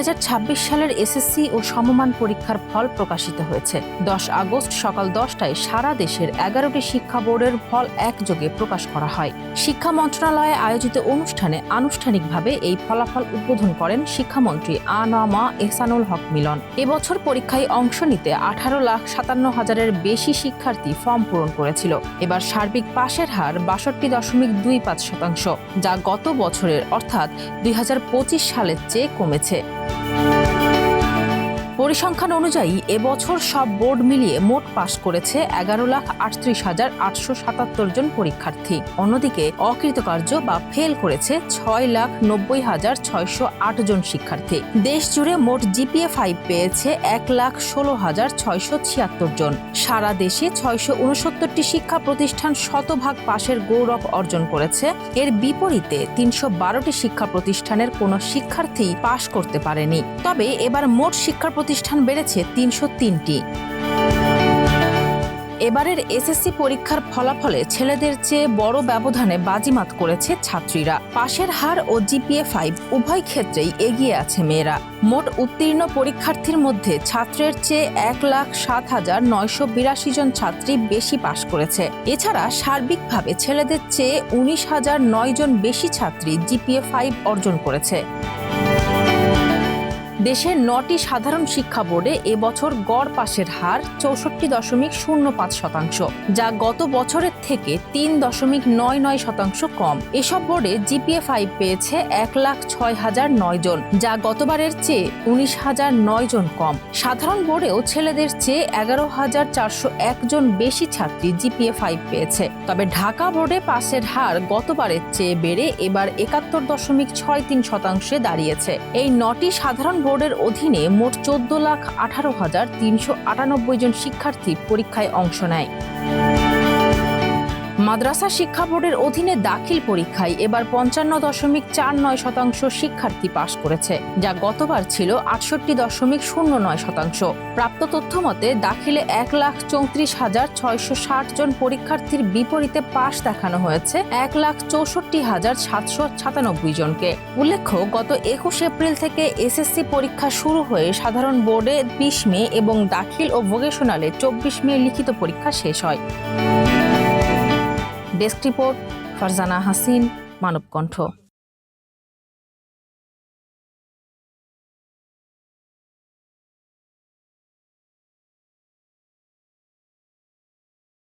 2026 সালের এসএসসি ও সমমান পরীক্ষার ফল প্রকাশিত হয়েছে। 10 আগস্ট সকাল 10টায় সারা দেশের 11টি শিক্ষা বোর্ডের ফল একযোগে প্রকাশ করা হয়। শিক্ষা মন্ত্রণালয়ে আয়োজিত অনুষ্ঠানে আনুষ্ঠানিকভাবে এই ফলাফল উদ্বোধন করেন শিক্ষামন্ত্রী আ.ন.মা এহসানুল হক মিলন। এবছর পরীক্ষায় অংশ নিতে 18,57,000-এর বেশি শিক্ষার্থী ফর্ম পূরণ করেছিল। এবার সার্বিক পাশের হার 62.25%, যা গত বছরের অর্থাৎ 2025 সালের চেয়ে কমেছে। পরিসংখ্যান অনুযায়ী এবছর সব বোর্ড মিলিয়ে মোট পাশ করেছে 11,38,877 জন পরীক্ষার্থী। অন্যদিকে অকৃতকার্য বা ফেল করেছে 6,90,608 জন শিক্ষার্থী। দেশ জুড়ে মোট GPA-5 পেয়েছে 1,16,676 জন। সারা দেশে 669টি শিক্ষা প্রতিষ্ঠান শতভাগ পাশের গৌরব অর্জন করেছে। এর বিপরীতে 312টি শিক্ষা প্রতিষ্ঠানের কোনো শিক্ষার্থী পাশ করতে পারেনি। তবে এবার মোট শিক্ষা প্রতিষ্ঠান বেড়েছে 303টি। এবারের এসএসসি পরীক্ষার ফলাফলে ছেলেদের চেয়ে বড় ব্যবধানে বাজিমাত করেছে ছাত্রীরা। পাশের হার ও GPA-5 উভয় ক্ষেত্রেই এগিয়ে আছে মেয়েরা। মোট উত্তীর্ণ পরীক্ষার্থীর মধ্যে ছাত্রের চেয়ে 1,07,982 জন ছাত্রী বেশি পাশ করেছে। এছাড়া সার্বিকভাবে ছেলেদের চেয়ে 19,009 জন বেশি ছাত্রী GPA-5 অর্জন করেছে। দেশের 9টি সাধারণ শিক্ষা বোর্ডে এবছর গড় পাশের হার 64.05%, যা গত বছরের থেকে 3.99% কম। এসব বোর্ডে GPA-5 পেয়েছে 1,06,009 জন, যা গতবারের চেয়ে 19,009 জন কম। সাধারণ বোর্ডেও ছেলেদের চেয়ে 11,401 জন বেশি ছাত্রী GPA-5 পেয়েছে। তবে ঢাকা বোর্ডে পাশের হার গতবারের চেয়ে বেড়ে এবার 71.63% দাঁড়িয়েছে। এই 9টি সাধারণ বোর্ডের অধীনে মোট 14,18,398 জন শিক্ষার্থী পরীক্ষায় অংশ নেয়। মাদ্রাসা শিক্ষা বোর্ডের অধীনে দাখিল পরীক্ষায় এবার 55.49% শিক্ষার্থী পাশ করেছে, যা গতবার ছিল 68.09%। প্রাপ্ত তথ্য মতে দাখিলে 1,34,660 জন পরীক্ষার্থীর বিপরীতে পাশ দেখানো হয়েছে 1,64,797 জনকে। উল্লেখ্য, গত 21 এপ্রিল থেকে এসএসসি পরীক্ষা শুরু হয়ে সাধারণ বোর্ডে 20 মে এবং দাখিল ও ভোকেশনালে 24 মে লিখিত পরীক্ষা শেষ হয়। Desk report, Farzana Hasin, Manabkantha.